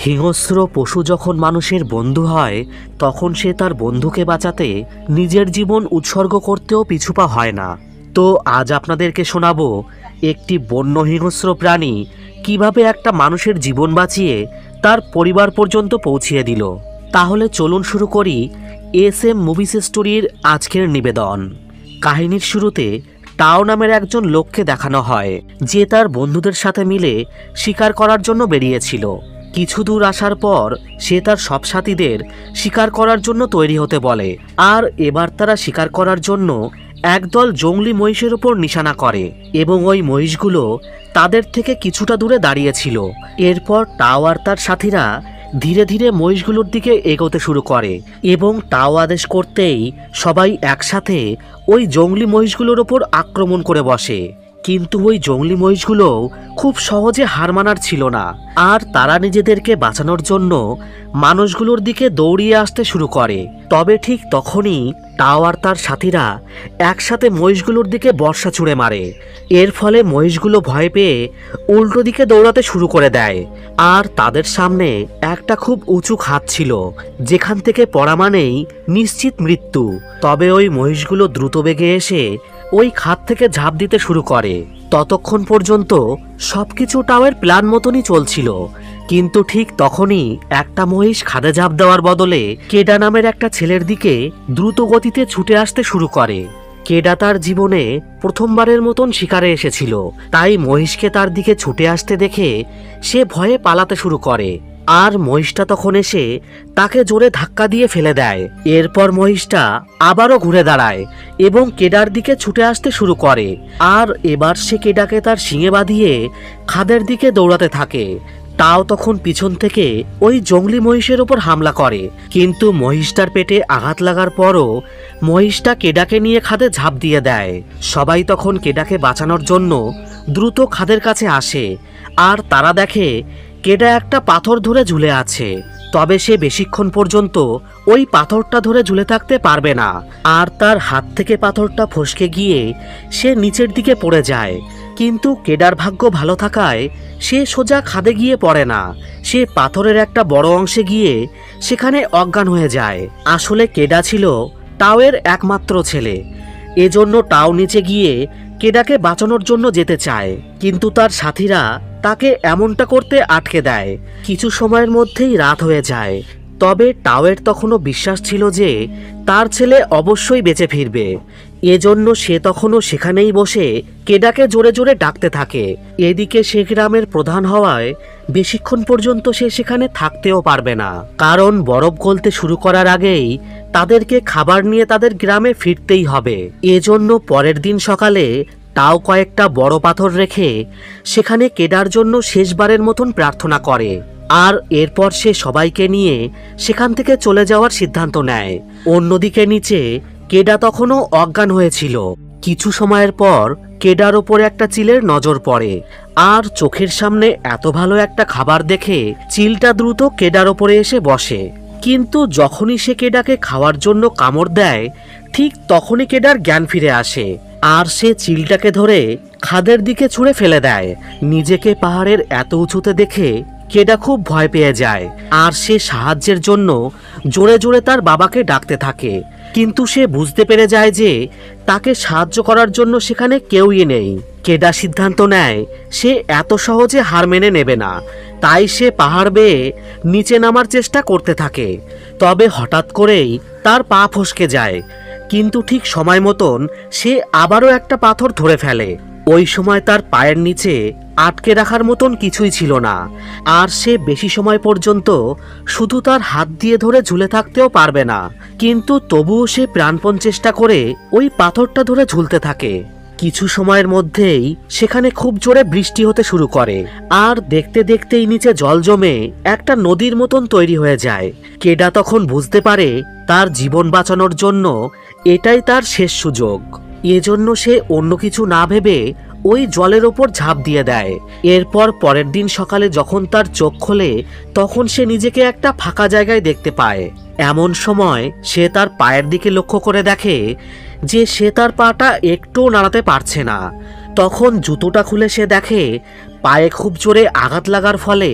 হিংস্র পশু যখন মানুষের বন্ধু হয় তখন সে তার বন্ধুকে বাঁচাতে নিজের জীবন উৎসর্গ করতেও পিছুপা হয় না। তো আজ আপনাদেরকে শোনাবো একটি বন্য হিংস্র প্রাণী কিভাবে একটা মানুষের জীবন বাঁচিয়ে তার পরিবার পর্যন্ত পৌঁছিয়ে দিল। তাহলে চলুন শুরু করি এসএম মুভিস স্টোরির আজকের নিবেদন। কাহিনীর শুরুতে টাও নামের একজন লোককে দেখানো হয় যে তার বন্ধুদের সাথে মিলে শিকার করার জন্য বেরিয়েছিল। কিছু দূর আসার পর সে তার সব সাথীদের শিকার করার জন্য তৈরি হতে বলে, আর এবার তারা শিকার করার জন্য একদল জংলি মহিষের উপর নিশানা করে এবং ওই মহিষগুলো তাদের থেকে কিছুটা দূরে দাঁড়িয়েছিল। এরপর টাও আর তার সাথীরা ধীরে ধীরে মহিষগুলোর দিকে এগোতে শুরু করে এবং টাও আদেশ করতেই সবাই একসাথে ওই জংলি মহিষগুলোর ওপর আক্রমণ করে বসে। কিন্তু ওই জংলি মহিষগুলো খুব সহজে হার মানার ছিল না, আর তারা নিজেদেরকে বাঁচানোর জন্য মানুষগুলোর দিকে দৌড়িয়ে আসতে শুরু করে। তবে ঠিক তখনই টাও আর তার সাথীরা একসাথে মহিষগুলোর দিকে বর্ষা ছুঁড়ে মারে। এর ফলে মহিষগুলো ভয় পেয়ে উল্টো দিকে দৌড়াতে শুরু করে দেয়, আর তাদের সামনে একটা খুব উঁচু খাদ ছিল যেখান থেকে পড়া মানেই নিশ্চিত মৃত্যু। তবে ওই মহিষগুলো দ্রুত বেগে এসে ওই খাদ থেকে ঝাঁপ দিতে শুরু করে। ততক্ষণ পর্যন্ত সবকিছু টাওয়ের প্ল্যান মতনই চলছিল, কিন্তু ঠিক তখনই একটা মহিষ খাদে ঝাঁপ দেওয়ার বদলে কেডা নামের একটা ছেলের দিকে দ্রুত গতিতে ছুটে আসতে শুরু করে। কেডা তার জীবনে প্রথমবারের মতন শিকারে এসেছিল, তাই মহিষকে তার দিকে ছুটে আসতে দেখে সে ভয়ে পালাতে শুরু করে, আর মহিষটা তখন এসে তাকে জোরে ধাক্কা দিয়ে ফেলে দেয়। এরপর মহিষটা আবারও ঘুরে দাঁড়ায় এবং কেডার দিকে ছুটে আসতে শুরু করে, আর এবার সে কেডাকে তার শিঙে বাঁধিয়ে খাদের দিকে দৌড়াতে থাকে। টাও তখন পিছন থেকে ওই জংলি মহিষের ওপর হামলা করে, কিন্তু মহিষটার পেটে আঘাত লাগার পরও মহিষটা কেডাকে নিয়ে খাদে ঝাঁপ দিয়ে দেয়। সবাই তখন কেডাকে বাঁচানোর জন্য দ্রুত খাদের কাছে আসে, আর তারা দেখে কেডা একটা পাথর ধরে ঝুলে আছে। তবে সে বেশিক্ষণ পর্যন্ত ওই পাথরটা ধরে ঝুলে থাকতে পারবে না, আর তার হাত থেকে পাথরটা ফসকে গিয়ে সে নিচের দিকে পড়ে যায়। কিন্তু কেডার ভাগ্য ভালো থাকায় সে সোজা খাদে গিয়ে পড়ে না, সে পাথরের একটা বড় অংশে গিয়ে সেখানে অজ্ঞান হয়ে যায়। আসলে কেডা ছিল টাওয়ের একমাত্র ছেলে, এজন্য টাও নিচে গিয়ে কেডাকে বাঁচানোর জন্য যেতে চায়, কিন্তু তার সাথীরা তাকে এমনটা করতে আটকে দেয়। কিছু সময়ের মধ্যেই রাত হয়ে যায়। তবে টাওয়ের তখনও বিশ্বাস ছিল যে তার ছেলে অবশ্যই বেঁচে ফিরবে, এজন্য সে তখনও সেখানেই বসে কেডাকে জোরে জোরে ডাকতে থাকে। এদিকে সে গ্রামের প্রধান হওয়ায় বেশিক্ষণ পর্যন্ত সে সেখানে থাকতেও পারবে না, কারণ বরফ গলতে শুরু করার আগেই তাদেরকে খাবার নিয়ে তাদের গ্রামে ফিরতেই হবে। এজন্য পরের দিন সকালে টাও কয়েকটা বড় পাথর রেখে সেখানে কেডার জন্য শেষবারের মতন প্রার্থনা করে, আর এরপর সে সবাইকে নিয়ে সেখান থেকে চলে যাওয়ার সিদ্ধান্ত নেয়। অন্যদিকে নিচে কেডা তখনও অজ্ঞান হয়েছিল। কিছু সময়ের পর কেডার ওপরে একটা চিলের নজর পড়ে, আর চোখের সামনে এত ভালো একটা খাবার দেখে চিলটা দ্রুত কেডার ওপরে এসে বসে। কিন্তু যখনই সে কেডাকে খাওয়ার জন্য কামড় দেয়, ঠিক তখনই কেডার জ্ঞান ফিরে আসে, আর সে চিলটাকে ধরে খাদের দিকে ছুঁড়ে ফেলে দেয়। নিজেকে পাহাড়ের এত উঁচুতে দেখে কেডা খুব ভয় পেয়ে যায়, আর সে সাহায্যের জন্য জোরে জোরে তার বাবাকে ডাকতে থাকে। কিন্তু সে বুঝতে পেরে যায় যে তাকে সাহায্য করার জন্য সেখানে কেউই নেই। কেডা সিদ্ধান্ত নেয় সে এত সহজে হার মেনে নেবে না, তাই সে পাহাড় বেয়ে নিচে নামার চেষ্টা করতে থাকে। তবে হঠাৎ করেই তার পা ফসকে যায়, কিন্তু ঠিক সময় মতন সে আবারও একটা পাথর ধরে ফেলে। ওই সময় তার পায়ের নিচে আটকে রাখার মতন কিছুই ছিল না, আর সে বেশি সময় পর্যন্ত শুধু তার হাত দিয়ে ধরে ঝুলে থাকতেও পারবে না। কিন্তু তবুও সে প্রাণপণ চেষ্টা করে ওই পাথরটা ধরে ঝুলতে থাকে। কিছু সময়ের মধ্যেই সেখানে খুব জোরে বৃষ্টি হতে শুরু করে, আর দেখতে দেখতেই নিচে জল জমে একটা নদীর মতন তৈরি হয়ে যায়। কেডা তখন বুঝতে পারে তার জীবন বাঁচানোর জন্য এটাই তার শেষ সুযোগ। এজন্য সে অন্য কিছু না ভেবে ওই জলের ওপর ঝাঁপ দিয়ে দেয়। এরপর পরের দিন সকালে যখন তার চোখ খোলে, তখন সে নিজেকে একটা ফাঁকা জায়গায় দেখতে পায়। এমন সময় সে তার পায়ের দিকে লক্ষ্য করে দেখে যে সে তার পাটা একটুও নাড়াতে পারছে না। তখন জুতোটা খুলে সে দেখে পায়ে খুব জোরে আঘাত লাগার ফলে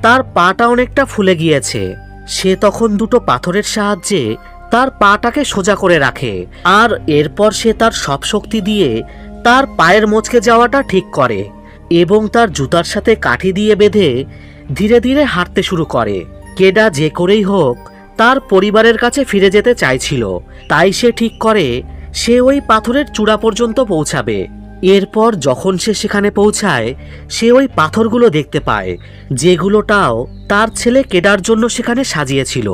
তার পাটা অনেকটা ফুলে গিয়েছে। সে তখন দুটো পাথরের সাহায্যে তার পাটাকে সোজা করে রাখে, আর এরপর সে তার সব শক্তি দিয়ে তার পায়ের মচকে যাওয়াটা ঠিক করে এবং তার জুতার সাথে কাঠি দিয়ে বেঁধে ধীরে ধীরে হাঁটতে শুরু করে। কেডা যে করেই হোক তার পরিবারের কাছে ফিরে যেতে চাইছিল, তাই সে ঠিক করে সে ওই পাথরের চূড়া পর্যন্ত পৌঁছাবে। এরপর যখন সে সেখানে পৌঁছায়, সে ওই পাথরগুলো দেখতে পায়, যেগুলোটাও তার ছেলে কেডার জন্য সেখানে সাজিয়েছিল।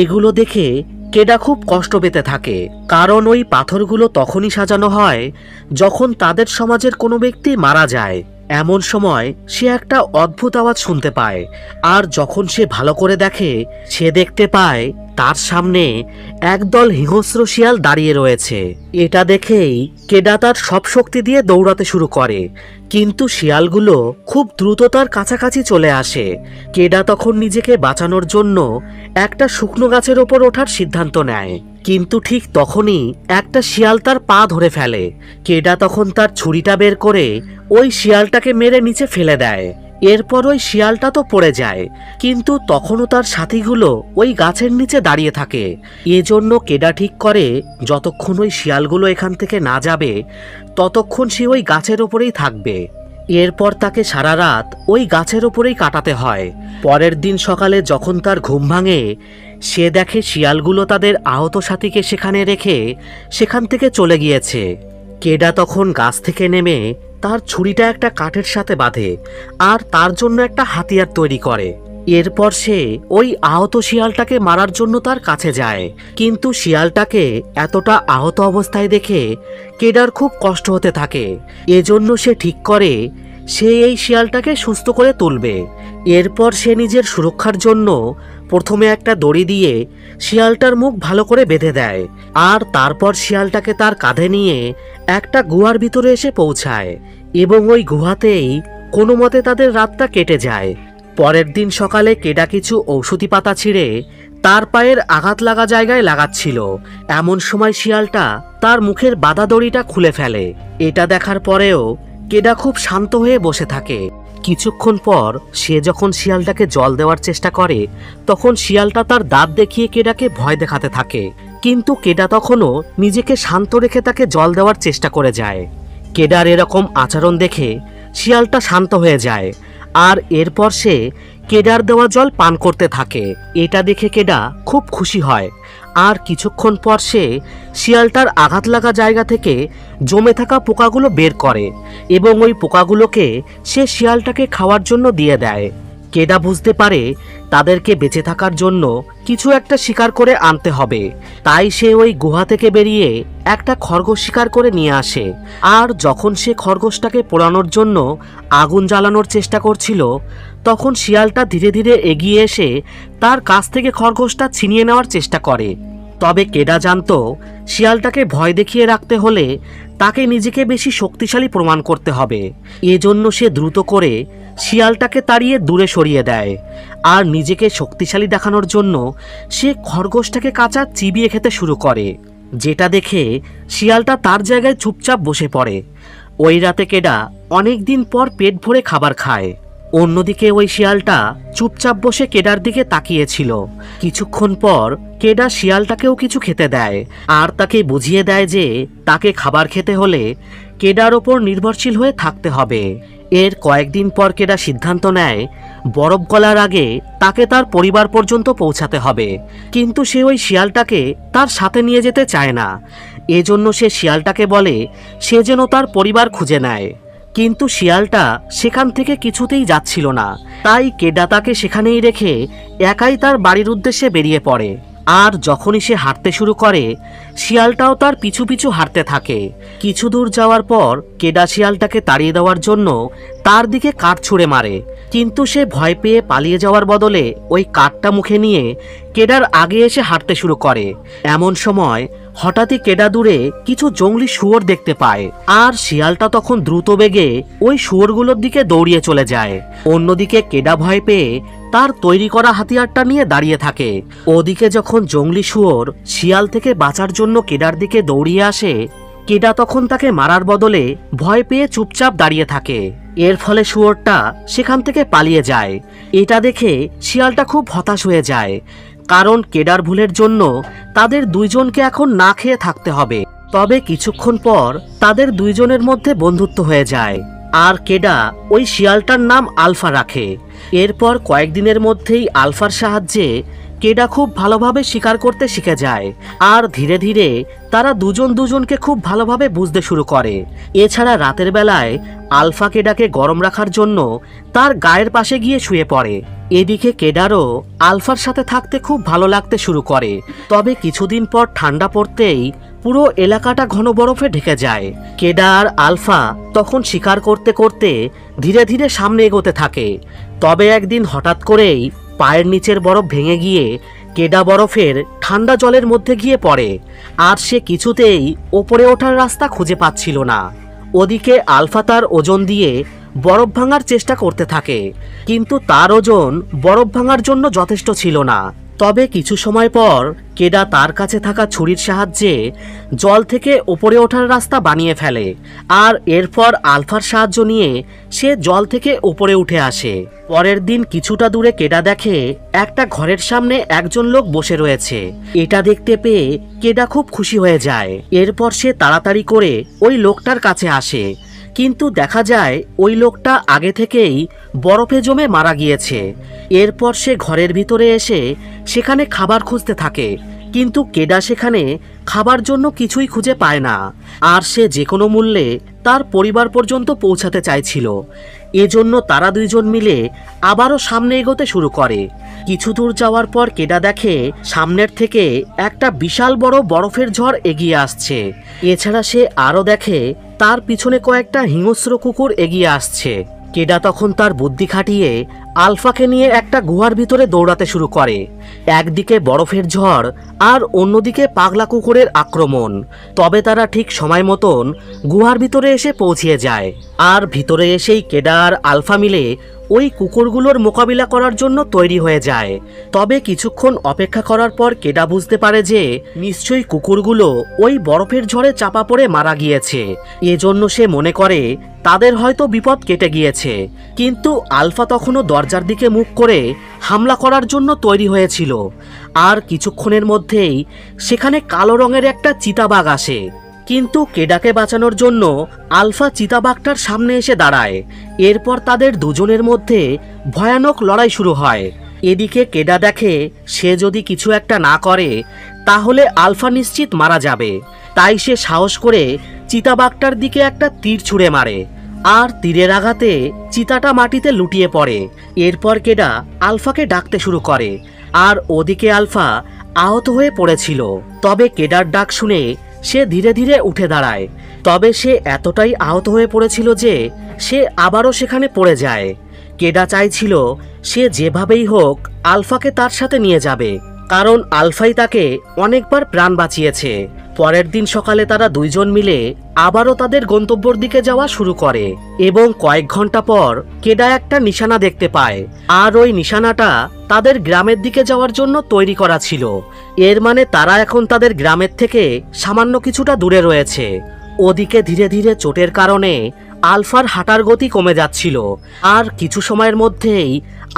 এগুলো দেখে কেডা খুব কষ্ট পেতে থাকে, কারণ ওই পাথরগুলো তখনই সাজানো হয় যখন তাদের সমাজের কোনো ব্যক্তি মারা যায়। এমন সময় সে একটা অদ্ভুত আওয়াজ শুনতে পায়, আর যখন সে ভালো করে দেখে, সে দেখতে পায় তার সামনে একদল হিংস্র শিয়াল দাঁড়িয়ে রয়েছে। এটা দেখেই কেডা তার সব শক্তি দিয়ে দৌড়াতে শুরু করে, কিন্তু শিয়ালগুলো খুব দ্রুত তার কাছাকাছি চলে আসে। কেডা তখন নিজেকে বাঁচানোর জন্য একটা শুকনো গাছের ওপর ওঠার সিদ্ধান্ত নেয়, কিন্তু ঠিক তখনই একটা শিয়াল তার পা ধরে ফেলে। কেডা তখন তার ছুরিটা বের করে ওই শিয়ালটাকে মেরে নিচে ফেলে দেয়। এরপর ওই শিয়ালটা তো পড়ে যায়, কিন্তু তখনও তার সাথীগুলো ওই গাছের নিচে দাঁড়িয়ে থাকে। এজন্য কেডা ঠিক করে যতক্ষণ ওই শিয়ালগুলো এখান থেকে না যাবে ততক্ষণ সে ওই গাছের ওপরেই থাকবে। এরপর তাকে সারা রাত ওই গাছের ওপরেই কাটাতে হয়। পরের দিন সকালে যখন তার ঘুম ভাঙে, সে দেখে শিয়ালগুলো তাদের আহত সাথীকে সেখানে রেখে সেখান থেকে চলে গিয়েছে। কেডা তখন গাছ থেকে নেমে তার ছুরিটা একটা কাঠের সাথে বাঁধে আর তার জন্য একটা হাতিয়ার তৈরি করে। এরপর সে ওই আহত শিয়ালটাকে মারার জন্য তার কাছে যায়, কিন্তু শিয়ালটাকে এতটা আহত অবস্থায় দেখে কেডার খুব কষ্ট হতে থাকে। এজন্য সে ঠিক করে সে এই শিয়ালটাকে সুস্থ করে তুলবে। এরপর সে নিজের সুরক্ষার জন্য প্রথমে একটা দড়ি দিয়ে শিয়ালটার মুখ ভালো করে বেঁধে দেয়, আর তারপর শিয়ালটাকে তার কাঁধে নিয়ে একটা গুহার ভিতরে এসে পৌঁছায় এবং ওই গুহাতেই কোনো মতে তাদের রাতটা কেটে যায়। পরের দিন সকালে কেডা কিছু ঔষধি পাতা ছিঁড়ে তার পায়ের আঘাত লাগা জায়গায় লাগাচ্ছিল। এমন সময় শিয়ালটা তার মুখের বাঁধা দড়িটা খুলে ফেলে। এটা দেখার পরেও কেডা খুব শান্ত হয়ে বসে থাকে। কিছুক্ষণ পর সে যখন শিয়ালটাকে জল দেওয়ার চেষ্টা করে, তখন শিয়ালটা তার দাঁত দেখিয়ে কেডাকে ভয় দেখাতে থাকে, কিন্তু কেডা তখনও নিজেকে শান্ত রেখে তাকে জল দেওয়ার চেষ্টা করে যায়। কেডার এরকম আচরণ দেখে শিয়ালটা শান্ত হয়ে যায়, আর এরপর সে কেডার দেওয়া জল পান করতে থাকে। এটা দেখে কেডা খুব খুশি হয়, আর কিছুক্ষণ পর সে শিয়ালটার আঘাত লাগা জায়গা থেকে জমে থাকা পোকাগুলো বের করে এবং ওই পোকাগুলোকে সে শিয়ালটাকে খাওয়ার জন্য দিয়ে দেয়। কেডা বুঝতে পারে তাদেরকে বেঁচে থাকার জন্য কিছু একটা শিকার করে আনতে হবে, তাই সে ওই গুহা থেকে বেরিয়ে একটা খরগোশ শিকার করে নিয়ে আসে। আর যখন সে খরগোশটাকে পোড়ানোর জন্য আগুন জ্বালানোর চেষ্টা করছিল, তখন শিয়ালটা ধীরে ধীরে এগিয়ে এসে তার কাছ থেকে খরগোশটা ছিনিয়ে নেওয়ার চেষ্টা করে। তবে কেডা জানতো শিয়ালটাকে ভয় দেখিয়ে রাখতে হলে তাকে নিজেকে বেশি শক্তিশালী প্রমাণ করতে হবে। এজন্য সে দ্রুত করে শিয়ালটাকে তাড়িয়ে দূরে সরিয়ে দেয়, আর নিজেকে শক্তিশালী দেখানোর জন্য সে খরগোশটাকে কাঁচা চিবিয়ে খেতে শুরু করে, যেটা দেখে শিয়ালটা তার জায়গায় চুপচাপ বসে পড়ে। ওই রাতে কেডা অনেক দিন পর পেট ভরে খাবার খায়। অন্যদিকে ওই শিয়ালটা চুপচাপ বসে কেডার দিকে তাকিয়েছিল। কিছুক্ষণ পর কেডা শিয়ালটাকেও কিছু খেতে দেয়, আর তাকে বুঝিয়ে দেয় যে তাকে খাবার খেতে হলে কেডার ওপর নির্ভরশীল হয়ে থাকতে হবে। এর কয়েকদিন পর কেডা সিদ্ধান্ত নেয় বরফ গলার আগে তাকে তার পরিবার পর্যন্ত পৌঁছাতে হবে, কিন্তু সে ওই শিয়ালটাকে তার সাথে নিয়ে যেতে চায় না। এজন্য সে শিয়ালটাকে বলে সে যেন তার পরিবার খুঁজে নেয়, কিন্তু শিয়ালটা সেখান থেকে কিছুতেই যাচ্ছিল না। তাই কেডা তাকে সেখানেই রেখে একাই তার বাড়ির উদ্দেশ্যে বেরিয়ে পড়ে। আর যখনই সে হাঁটতে শুরু করে, শিয়ালটাও তার পিছু পিছু হাঁটতে থাকে। কিছু দূর যাওয়ার পর কেডা শিয়ালটাকে তাড়িয়ে দেওয়ার জন্য তার দিকে কাঠ ছুঁড়ে মারে, কিন্তু সে ভয় পেয়ে পালিয়ে যাওয়ার বদলে ওই কাঠটা মুখে নিয়ে কেডার আগে এসে হাঁটতে শুরু করে। এমন সময় হঠাৎই কেডা দূরে কিছু জঙ্গলি শুয়োর দেখতে পায়, আর শিয়ালটা তখন দ্রুত বেগে ওই শুয়োরগুলোর দিকে দৌড়িয়ে চলে যায়। অন্যদিকে কেডা ভয় পেয়ে তার তৈরি করা হাতিয়ারটা নিয়ে দাঁড়িয়ে থাকে। ওদিকে যখন জঙ্গলি শুয়োর শিয়াল থেকে বাঁচার জন্য কেডার দিকে দৌড়িয়ে আসে, কেডা তখন তাকে মারার বদলে ভয় পেয়ে চুপচাপ দাঁড়িয়ে থাকে। এর ফলে শুয়োরটা সেখান থেকে পালিয়ে যায়। এটা দেখে শিয়ালটা খুব হতাশ হয়ে যায়, কারণ কেডার ভুলের জন্য তাদের দুইজনকে এখন না খেয়ে থাকতে হবে। তবে কিছুক্ষণ পর তাদের দুইজনের মধ্যে বন্ধুত্ব হয়ে যায়, আর কেডা ওই শিয়ালটার নাম আলফা রাখে। এরপর কয়েকদিনের মধ্যেই আলফার সাহায্যে কেডা খুব ভালোভাবে শিকার করতে শিখে যায়, আর ধীরে ধীরে তারা দুজন দুজনকে খুব ভালোভাবে বুঝতে শুরু করে। এছাড়া রাতের বেলায় আলফা কেডাকে গরম রাখার জন্য তার গায়ের পাশে গিয়ে শুয়ে পড়ে। এদিকে কেডারও আলফার সাথে থাকতে খুব ভালো লাগতে শুরু করে। তবে কিছুদিন পর ঠান্ডা পড়তেই পুরো এলাকাটা ঘন বরফে ঢেকে যায়। কেডা আর আলফা তখন শিকার করতে করতে ধীরে ধীরে সামনে এগোতে থাকে। তবে একদিন হঠাৎ করেই পায়ের নিচের বরফ ভেঙে গিয়ে কেডা বরফের ঠান্ডা জলের মধ্যে গিয়ে পড়ে, আর সে কিছুতেই ওপরে ওঠার রাস্তা খুঁজে পাচ্ছিল না। ওদিকে আলফা তার ওজন দিয়ে বরফ ভাঙার চেষ্টা করতে থাকে, কিন্তু তার ওজন বরফ ভাঙার জন্য যথেষ্ট ছিল না। তবে কিছু সময় পর কেডা তার কাছে থাকা ছুরির সাহায্যে জল থেকে ওপরে ওঠার রাস্তা বানিয়ে ফেলে, আর এরপর আলফার সাহায্য নিয়ে সে জল থেকে ওপরে উঠে আসে। পরের দিন কিছুটা দূরে কেডা দেখে একটা ঘরের সামনে একজন লোক বসে রয়েছে। এটা দেখতে পেয়ে কেডা খুব খুশি হয়ে যায়। এরপর সে তাড়াতাড়ি করে ওই লোকটার কাছে আসে, কিন্তু দেখা যায় ওই লোকটা আগে থেকেই বরফে জমে মারা গিয়েছে। এরপর সে ঘরের ভিতরে এসে সেখানে খাবার খুঁজতে থাকে, কিন্তু কেডা সেখানে খাবার জন্য কিছুই খুঁজে পায় না, আর সে যে কোনো মূল্যে তার পরিবার পর্যন্ত পৌঁছাতে চাইছিল। এজন্য তারা দুইজন মিলে আবারও সামনে এগোতে শুরু করে। কিছু দূর যাওয়ার পর কেডা দেখে সামনের থেকে একটা বিশাল বড় বরফের ঝড় এগিয়ে আসছে। এছাড়া সে আরও দেখে তার পিছনে কয়েকটা হিংস্র কুকুর এগিয়ে আসছে। কেডা তখন তার বুদ্ধি খাটিয়ে আলফাকে নিয়ে একটা গুহার ভিতরে দৌড়াতে শুরু করে। একদিকে বরফের ঝড় আর অন্যদিকে পাগলা কুকুরের আক্রমণ। তবে তারা ঠিক সময় মতন গুহার ভিতরে এসে পৌঁছিয়ে যায়, আর ভিতরে এসেই কেডা আর আলফা মিলে ওই কুকুরগুলোর মোকাবিলা করার জন্য তৈরি হয়ে যায়। তবে কিছুক্ষণ অপেক্ষা করার পর কেডা বুঝতে পারে যে নিশ্চয়ই কুকুরগুলো ওই বরফের ঝড়ে চাপা পড়ে মারা গিয়েছে। এজন্য সে মনে করে তাদের হয়তো বিপদ কেটে গিয়েছে। কিন্তু আলফা তখনও দরজার দিকে মুখ করে হামলা করার জন্য তৈরি হয়েছিল, আর কিছুক্ষণের মধ্যেই সেখানে কালো রঙের একটা চিতাবাঘ আসে। কিন্তু কেডাকে বাঁচানোর জন্য আলফা চিতাবাঘটার সামনে এসে দাঁড়ায়। এরপর তাদের দুজনের মধ্যে ভয়ানক লড়াই শুরু হয়। এদিকে কেডা দেখে সে যদি কিছু একটা না করে তাহলে আলফা নিশ্চিত মারা যাবে। তাই সে সাহস করে চিতাবাঘটার দিকে একটা তীর ছুঁড়ে মারে, আর তীরের আঘাতে চিতাটা মাটিতে লুটিয়ে পড়ে। এরপর কেডা আলফাকে ডাকতে শুরু করে, আর ওদিকে আলফা আহত হয়ে পড়েছিল। তবে কেডার ডাক শুনে সে ধীরে ধীরে উঠে দাঁড়ায়। তবে সে এতটাই আহত হয়ে পড়েছিল যে সে আবারও সেখানে পড়ে যায়। কেডা চাইছিল সে যেভাবেই হোক আলফাকে তার সাথে নিয়ে যাবে, কারণ আলফাই তাকে অনেকবার প্রাণ বাঁচিয়েছে। পরের দিন সকালে তারা দুইজন মিলে আবারও তাদের গন্তব্যের দিকে যাওয়া শুরু করে, এবং কয়েক ঘন্টা পর কেডা একটা নিশানা দেখতে পায়, আর ওই নিশানাটা তাদের গ্রামের দিকে যাওয়ার জন্য তৈরি করা ছিল। এর মানে তারা এখন তাদের গ্রামের থেকে সামান্য কিছুটা দূরে রয়েছে। ওদিকে ধীরে ধীরে চোটের কারণে আলফার হাঁটার গতি কমে যাচ্ছিল, আর কিছু সময়ের মধ্যেই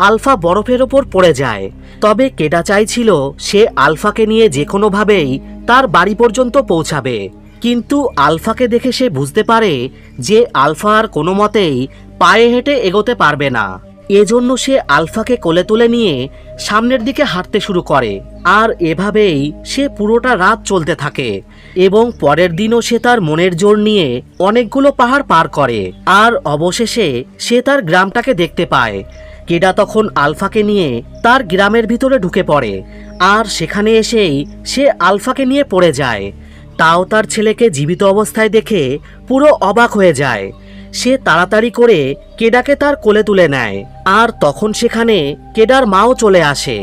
আলফা বরফের ওপর পড়ে যায়। তবে কেডা চাইছিল সে আলফাকে নিয়ে যে কোনোভাবেই তার বাড়ি পর্যন্ত পৌঁছাবে, কিন্তু আলফাকে দেখে সে বুঝতে পারে যে আলফা আর কোনো মতেই পায়ে হেঁটে এগোতে পারবে না। এজন্য সে আলফাকে কোলে তুলে নিয়ে সামনের দিকে হাঁটতে শুরু করে, আর এভাবেই সে পুরোটা রাত চলতে থাকে। এবং পরের দিনও সে তার মনের জোর নিয়ে অনেকগুলো পাহাড় পার করে, আর অবশেষে সে তার গ্রামটাকে দেখতে পায়। কেডা তখন আলফাকে নিয়ে তার গ্রামের ভিতরে ঢুকে পড়ে, আর সেখানে এসেই সে আলফাকে নিয়ে পড়ে যায়। তাও তার ছেলেকে জীবিত অবস্থায় দেখে পুরো অবাক হয়ে যায়। সে তাড়াতাড়ি করে কেডাকে তার কোলে তুলে নেয়, আর তখন সেখানে কেডার মাও চলে আসে।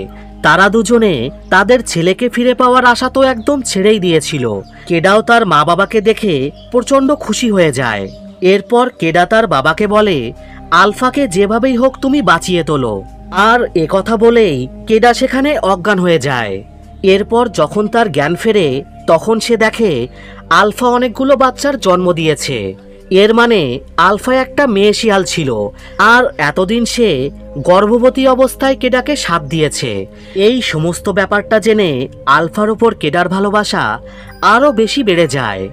তারা দুজনে তাদের ছেলেকে ফিরে পাওয়ার আশা তো একদম ছেড়েই দিয়েছিল। কেডাও তার মা বাবাকে দেখে প্রচণ্ড খুশি হয়ে যায়। এরপর কেডা তার বাবাকে বলে, আলফাকে যেভাবেই হোক তুমি বাঁচিয়ে তোলো। আর একথা বলেই কেডা সেখানে অজ্ঞান হয়ে যায়। এরপর যখন তার জ্ঞান ফেরে তখন সে দেখে আলফা অনেকগুলো বাচ্চার জন্ম দিয়েছে। এর মানে আলফা একটা মেয়ে শিয়াল ছিল, আর এতদিন সে গর্ভবতী অবস্থায় কেডাকে শাপ দিয়েছে। এই সমস্ত ব্যাপারটা জেনে আলফার উপর কেডার ভালোবাসা আরও বেশি বেড়ে যায়।